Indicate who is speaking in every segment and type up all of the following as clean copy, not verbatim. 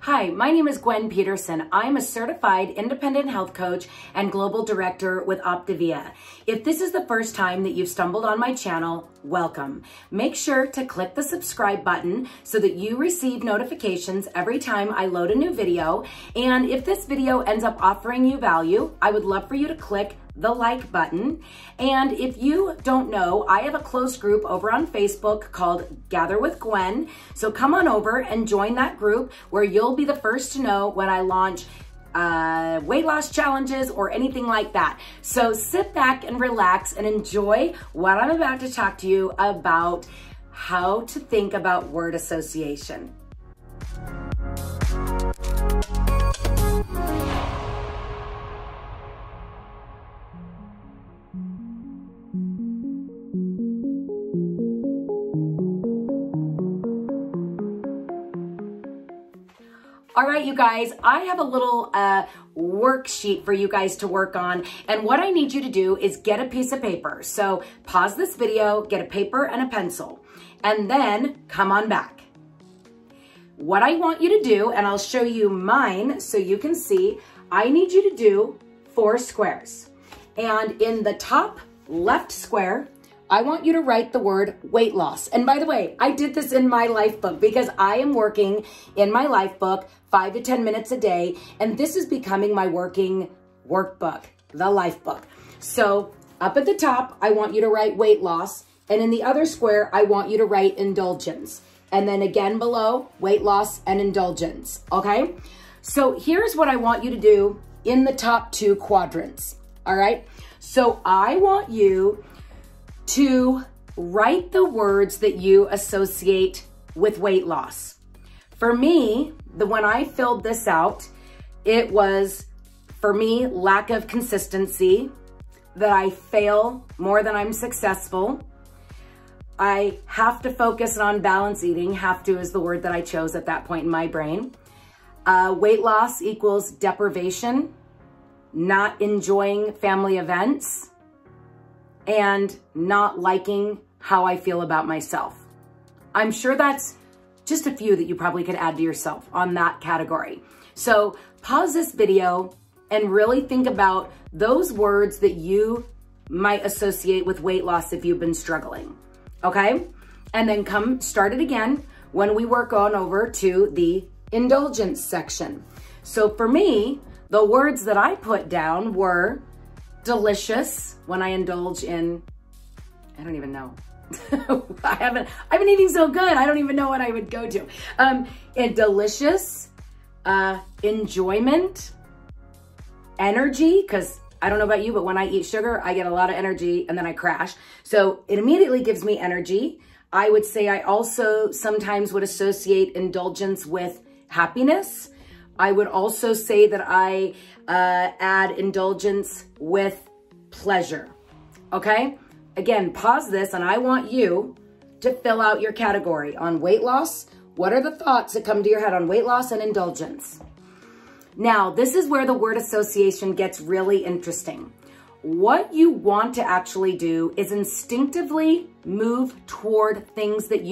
Speaker 1: Hi, my name is Gwen Peterson. I'm a certified independent health coach and global director with Optavia. If this is the first time that you've stumbled on my channel, welcome. Make sure to click the subscribe button so that you receive notifications every time I load a new video. And if this video ends up offering you value, I would love for you to click the like button. And if you don't know, I have a closed group over on Facebook called Gather with Gwen. So come on over and join that group where you'll be the first to know when I launch weight loss challenges or anything like that. So sit back and relax and enjoy what I'm about to talk to you about: how to think about word association. All right, you guys, I have a little worksheet for you guys to work on. And what I need you to do is get a piece of paper. So pause this video, get a paper and a pencil, and then come on back. What I want you to do, and I'll show you mine so you can see, I need you to do 4 squares. And in the top left square, I want you to write the word weight loss. And by the way, I did this in my life book because I am working in my life book 5 to 10 minutes a day. And this is becoming my working workbook, the life book. So up at the top, I want you to write weight loss. And in the other square, I want you to write indulgence. And then again below, weight loss and indulgence, okay? So here's what I want you to do in the top 2 quadrants, all right? So I want you to write the words that you associate with weight loss. For me, when I filled this out, it was, for me, lack of consistency, that I fail more than I'm successful. I have to focus on balance eating. Have to is the word that I chose at that point in my brain. Weight loss equals deprivation, not enjoying family events, and not liking how I feel about myself. I'm sure that's just a few that you probably could add to yourself on that category. So pause this video and really think about those words that you might associate with weight loss if you've been struggling, okay? And then come start it again when we work on over to the indulgence section. So for me, the words that I put down were delicious, when I indulge in, I don't even know. I've been eating so good, I don't even know what I would go to. And delicious, enjoyment, energy, because I don't know about you, but when I eat sugar, I get a lot of energy and then I crash. So it immediately gives me energy. I would say I also sometimes would associate indulgence with happiness. I would also say that I add indulgence with pleasure, okay? Again, pause this and I want you to fill out your category on weight loss. What are the thoughts that come to your head on weight loss and indulgence? Now, this is where the word association gets really interesting. What you want to actually do is instinctively move toward things that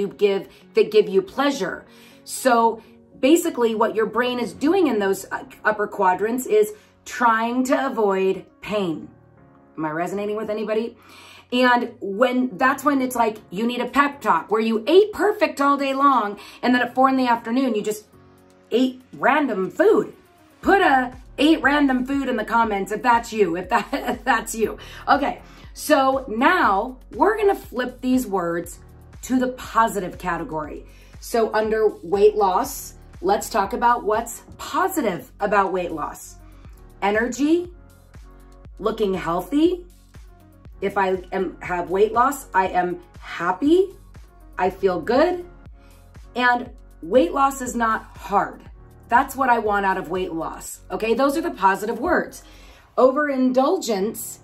Speaker 1: give you pleasure. So basically what your brain is doing in those upper quadrants is trying to avoid pain. Am I resonating with anybody? And that's when it's like you need a pep talk where you ate perfect all day long and then at 4 in the afternoon, you just ate random food. Put ate random food in the comments if that's you, if that's you. Okay, so now we're gonna flip these words to the positive category. So under weight loss, let's talk about what's positive about weight loss. Energy, looking healthy. If I have weight loss, I am happy, I feel good, and weight loss is not hard. That's what I want out of weight loss, okay? Those are the positive words. Over indulgence,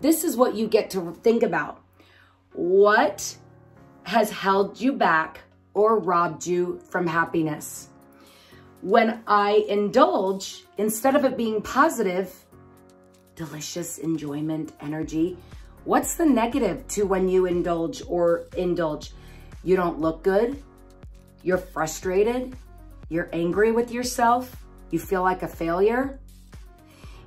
Speaker 1: this is what you get to think about. What has held you back or robbed you from happiness? When I indulge, instead of it being positive, delicious enjoyment, energy, what's the negative to when you indulge or indulge? You don't look good, you're frustrated, You're angry with yourself. You feel like a failure.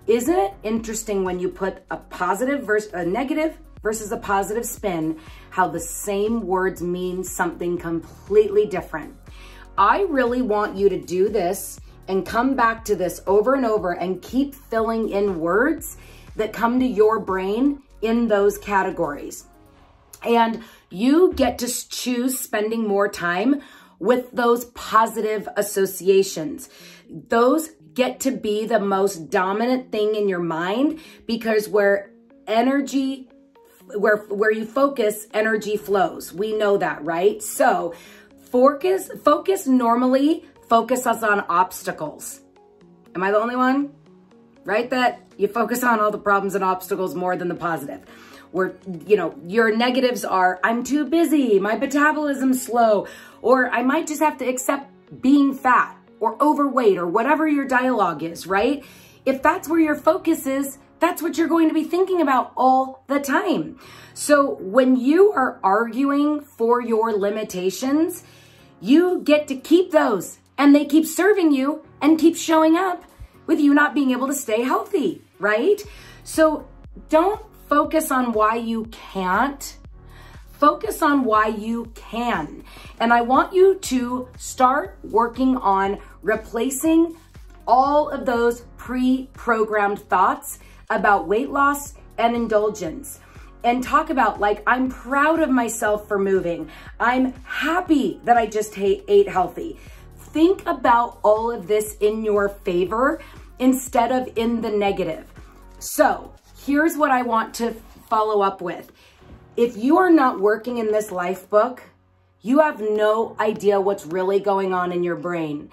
Speaker 1: Isn't it interesting when you put a negative versus a positive spin, how the same words mean something completely different? I really want you to do this and come back to this over and over and keep filling in words that come to your brain in those categories. And you get to choose spending more time with those positive associations. Those get to be the most dominant thing in your mind, because where you focus, energy flows. We know that, right? So focus normally focuses on obstacles. Am I the only one? Right? That you focus on all the problems and obstacles more than the positive. Where, your negatives are, I'm too busy, my metabolism's slow, or I might just have to accept being fat or overweight or whatever your dialogue is, right? If that's where your focus is, that's what you're going to be thinking about all the time. So when you are arguing for your limitations, you get to keep those, and they keep serving you and keep showing up with you not being able to stay healthy, right? So don't focus on why you can't. Focus on why you can. And I want you to start working on replacing all of those pre-programmed thoughts about weight loss and indulgence. And talk about, like, I'm proud of myself for moving. I'm happy that I just ate healthy. Think about all of this in your favor instead of in the negative. So here's what I want to follow up with. If you are not working in this life book, you have no idea what's really going on in your brain.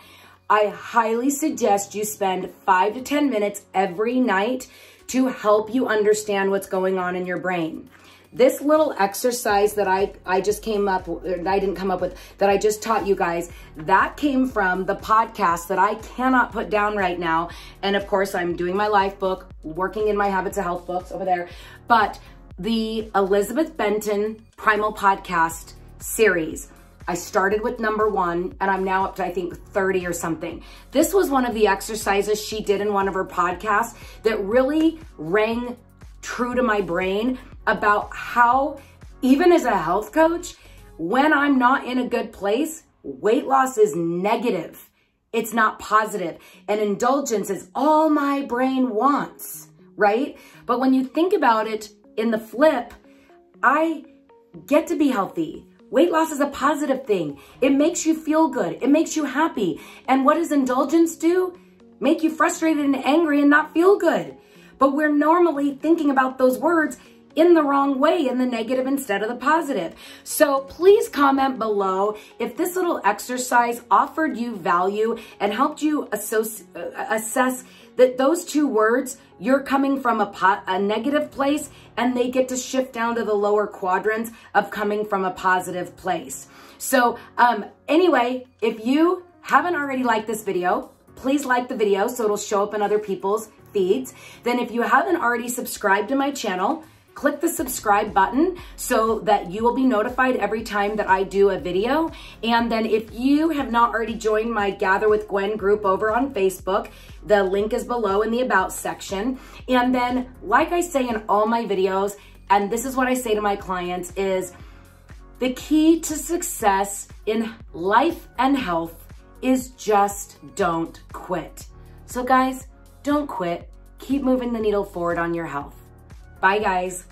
Speaker 1: I highly suggest you spend 5 to 10 minutes every night to help you understand what's going on in your brain. This little exercise that I just came up with, I didn't come up with, that I just taught you guys, that came from the podcast that I cannot put down right now. And of course, I'm doing my life book, working in my Habits of Health books over there. But the Elizabeth Benton Primal Podcast series, I started with number 1 and I'm now up to, I think, 30 or something. This was one of the exercises she did in one of her podcasts that really rang true to my brain about how, even as a health coach, when I'm not in a good place, weight loss is negative. It's not positive. And indulgence is all my brain wants, right? But when you think about it in the flip, I get to be healthy. Weight loss is a positive thing. It makes you feel good. It makes you happy. And what does indulgence do? Make you frustrated and angry and not feel good. But we're normally thinking about those words in the wrong way, in the negative instead of the positive. So please comment below if this little exercise offered you value and helped you assess that those 2 words, you're coming from a negative place and they get to shift down to the lower quadrants of coming from a positive place. So anyway, if you haven't already liked this video, please like the video so it'll show up in other people's feeds. Then if you haven't already subscribed to my channel, click the subscribe button so that you will be notified every time that I do a video. And then if you have not already joined my Gather with Gwen group over on Facebook, the link is below in the About section. And then, like I say in all my videos, and this is what I say to my clients, is the key to success in life and health is just don't quit. So guys, don't quit. Keep moving the needle forward on your health. Bye, guys.